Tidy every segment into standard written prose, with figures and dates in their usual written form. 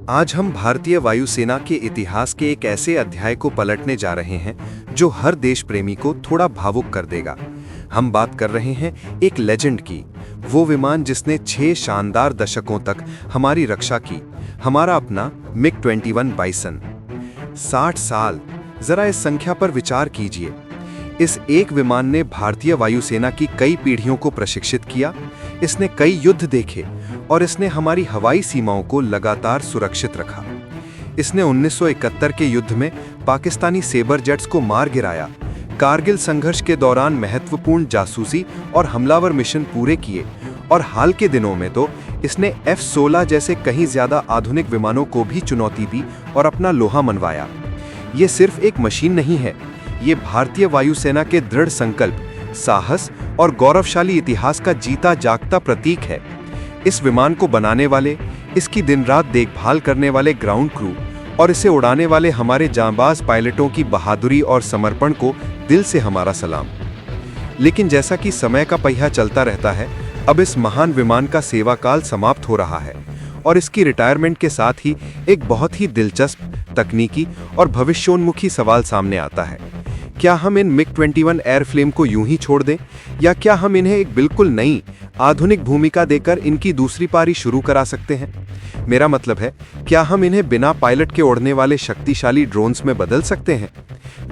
आज हम भारतीय वायुसेना के इतिहास के एक ऐसे अध्याय को पलटने जा रहे हैं जो हर देश प्रेमी को थोड़ा भावुक कर देगा। हम बात कर रहे हैं एक लेजेंड की, वो विमान जिसने 6 शानदार दशकों तक हमारी रक्षा की, हमारा अपना मिग-21 बाइसन। 60 साल, जरा इस संख्या पर विचार कीजिए। इस एक विमान ने भारतीय वायुसेना की कई पीढ़ियों को प्रशिक्षित किया, इसने कई युद्ध देखे और इसने हमारी हवाई सीमाओं को लगातार सुरक्षित रखा। इसने 1971 के युद्ध में पाकिस्तानी सेबर जेट्स को मार गिराया, कारगिल संघर्ष के दौरान महत्वपूर्ण जासूसी और हमलावर मिशन पूरे किए और हाल के दिनों में तो इसने F-16 जैसे कहीं ज्यादा आधुनिक विमानों को भी चुनौती दी और अपना लोहा मनवाया। ये सिर्फ एक मशीन नहीं है, ये भारतीय वायुसेना के दृढ़ संकल्प, साहस और गौरवशाली इतिहास का जीता जागता प्रतीक है। इस विमान को बनाने वाले, इसकी दिन रात देखभाल करने वाले ग्राउंड क्रू और इसे उड़ाने वाले हमारे जांबाज पायलटों की बहादुरी और समर्पण को दिल से हमारा सलाम। लेकिन जैसा कि समय का पहिया चलता रहता है, अब इस महान विमान का सेवा काल समाप्त हो रहा है और इसकी रिटायरमेंट के साथ ही एक बहुत ही दिलचस्प, तकनीकी और भविष्योन्मुखी सवाल सामने आता है। क्या हम इन मिग-21 एयरफ्लेम को यूं ही छोड़ दें, या क्या हम इन्हें एक बिल्कुल नई आधुनिक भूमिका देकर इनकी दूसरी पारी शुरू करा सकते हैं? मेरा मतलब है, क्या हम इन्हें बिना पायलट के उड़ने वाले शक्तिशाली ड्रोन्स में बदल सकते हैं?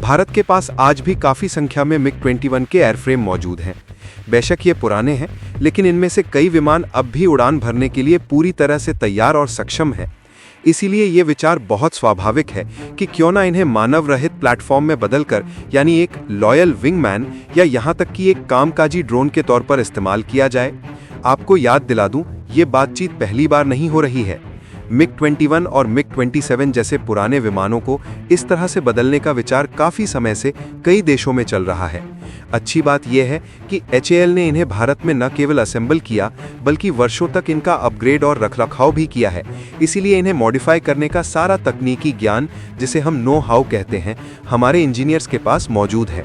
भारत के पास आज भी काफी संख्या में मिग-21 के एयरफ्रेम मौजूद हैं। बेशक ये पुराने हैं, लेकिन इनमें से कई विमान अब भी उड़ान भरने के लिए पूरी तरह से तैयार और सक्षम हैं। इसीलिए ये विचार बहुत स्वाभाविक है कि क्यों ना इन्हें मानव रहित प्लेटफॉर्म में बदलकर, यानी एक लॉयल विंगमैन या यहाँ तक कि एक कामकाजी ड्रोन के तौर पर इस्तेमाल किया जाए। आपको याद दिला दूं, ये बातचीत पहली बार नहीं हो रही है। मिग-21 और मिग-27 जैसे पुराने विमानों को इस तरह से बदलने का विचार काफी समय से कई देशों में चल रहा है। अच्छी बात यह है कि HAL ने इन्हें भारत में न केवल असेंबल किया, बल्कि वर्षों तक इनका अपग्रेड और रखरखाव भी किया है। इसीलिए इन्हें मॉडिफाई करने का सारा तकनीकी ज्ञान, जिसे हम नो हाउ कहते हैं, हमारे इंजीनियर्स के पास मौजूद है।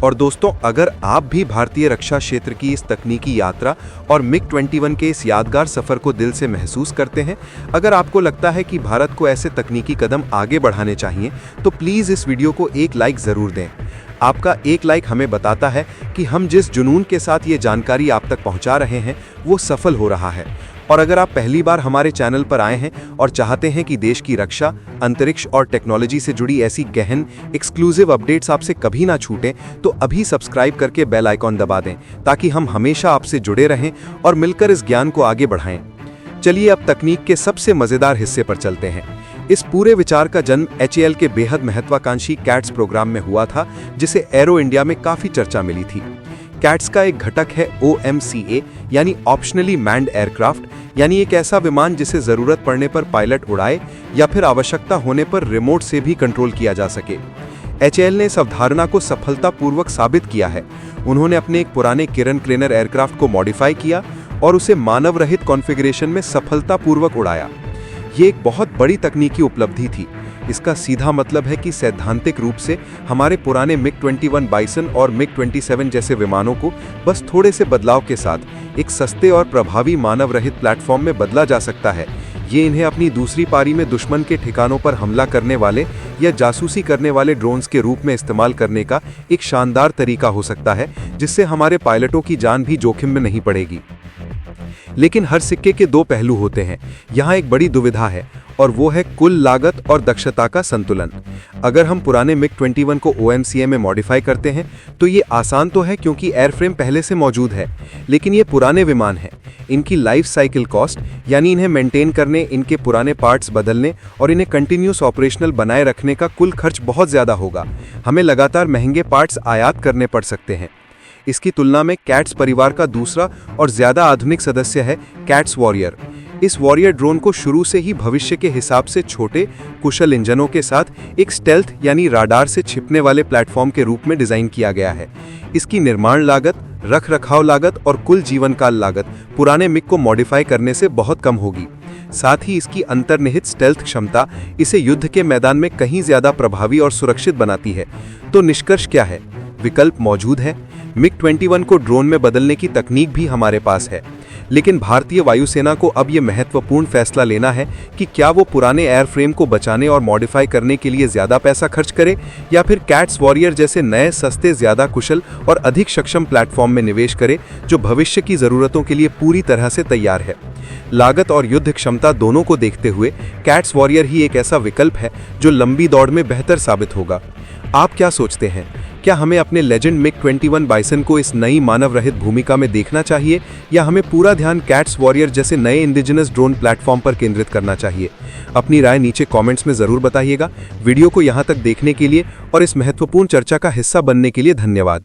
और दोस्तों, अगर आप भी भारतीय रक्षा क्षेत्र की इस तकनीकी यात्रा और मिग-21 के इस यादगार सफर को दिल से महसूस करते हैं, अगर आपको लगता है कि भारत को ऐसे तकनीकी कदम आगे बढ़ाने चाहिए, तो प्लीज इस वीडियो को एक लाइक जरूर दें। आपका एक लाइक हमें बताता है कि हम जिस जुनून के साथ ये जानकारी आप तक पहुंचा रहे हैं वो सफल हो रहा है। और अगर आप पहली बार हमारे चैनल पर आए हैं और चाहते हैं कि देश की रक्षा, अंतरिक्ष और टेक्नोलॉजी से जुड़ी ऐसी गहन एक्सक्लूसिव अपडेट्स आपसे कभी ना छूटें, तो अभी सब्सक्राइब करके बेल आइकॉन दबा दें, ताकि हम हमेशा आपसे जुड़े रहें और मिलकर इस ज्ञान को आगे बढ़ाएं। चलिए अब तकनीक के सबसे मजेदार हिस्से पर चलते हैं। इस पूरे विचार का जन्म HAL के बेहद महत्वाकांक्षी कैट्स प्रोग्राम में हुआ था, जिसे एरो इंडिया में काफी चर्चा मिली थी। कैट्स का एक घटक है OMCA, यानी ऑप्शनली मैन्ड एयरक्राफ्ट, यानी एक ऐसा विमान जिसे जरूरत पड़ने पर पायलट उड़ाए या फिर आवश्यकता होने पर रिमोट से भी कंट्रोल किया जा सके। HAL ने इस अवधारणा को सफलतापूर्वक साबित किया है। उन्होंने अपने एक पुराने किरण क्रेनर एयरक्राफ्ट को मॉडिफाई किया और उसे मानव रहित कॉन्फ़िगरेशन में सफलतापूर्वक उड़ाया। ये एक बहुत बड़ी तकनीकी उपलब्धि थी। इसका सीधा मतलब है कि सैद्धांतिक रूप से हमारे पुराने मिग-21 बाइसन और मिग-27 जैसे विमानों को बस थोड़े से बदलाव के साथ एक सस्ते और प्रभावी मानव रहित प्लेटफॉर्म में बदला जा सकता है। ये इन्हें अपनी दूसरी पारी में दुश्मन के ठिकानों पर हमला करने वाले या जासूसी करने वाले ड्रोन्स के रूप में इस्तेमाल करने का एक शानदार तरीका हो सकता है, जिससे हमारे पायलटों की जान भी जोखिम में नहीं पड़ेगी। लेकिन हर सिक्के के दो पहलू होते हैं। यहाँ एक बड़ी दुविधा है, और वो है कुल लागत और दक्षता का संतुलन। अगर हम पुराने मिग-21 को OMCA में मॉडिफाई करते हैं तो ये आसान तो है, क्योंकि एयरफ्रेम पहले से मौजूद है, लेकिन ये पुराने विमान हैं। इनकी लाइफ साइकिल कॉस्ट, यानी इन्हें मेंटेन करने, इनके पुराने पार्ट्स बदलने और इन्हें कंटिन्यूस ऑपरेशनल बनाए रखने का कुल खर्च बहुत ज़्यादा होगा। हमें लगातार महंगे पार्ट्स आयात करने पड़ सकते हैं। इसकी तुलना में कैट्स परिवार का दूसरा और ज्यादा आधुनिक सदस्य है कैट्स वॉरियर। इस वॉरियर ड्रोन को शुरू से ही भविष्य के हिसाब से छोटे, कुशल इंजनों के साथ एक स्टेल्थ यानी राडार से छिपने वाले प्लेटफॉर्म के रूप में डिजाइन किया गया है। इसकी निर्माण लागत, रखरखाव लागत और कुल जीवनकाल लागत पुराने मिग को मॉडिफाई करने से बहुत कम होगी। साथ ही इसकी अंतर्निहित स्टेल्थ क्षमता इसे युद्ध के मैदान में कहीं ज्यादा प्रभावी और सुरक्षित बनाती है। तो निष्कर्ष क्या है? विकल्प मौजूद है। MiG-21 को ड्रोन में बदलने की तकनीक भी हमारे पास है, लेकिन भारतीय वायुसेना को अब यह महत्वपूर्ण फैसला लेना है कि क्या वो पुराने एयरफ्रेम को बचाने और मॉडिफाई करने के लिए ज्यादा पैसा खर्च करे या फिर कैट्स वॉरियर जैसे नए, सस्ते, ज्यादा कुशल और अधिक सक्षम प्लेटफॉर्म में निवेश करे जो भविष्य की जरूरतों के लिए पूरी तरह से तैयार है। लागत और युद्ध क्षमता दोनों को देखते हुए कैट्स वॉरियर ही एक ऐसा विकल्प है जो लंबी दौड़ में बेहतर साबित होगा। आप क्या सोचते हैं? क्या हमें अपने लेजेंड MiG-21 बाइसन को इस नई मानव रहित भूमिका में देखना चाहिए या हमें पूरा ध्यान कैट्स वॉरियर जैसे नए इंडिजिनस ड्रोन प्लेटफॉर्म पर केंद्रित करना चाहिए? अपनी राय नीचे कमेंट्स में जरूर बताइएगा। वीडियो को यहाँ तक देखने के लिए और इस महत्वपूर्ण चर्चा का हिस्सा बनने के लिए धन्यवाद।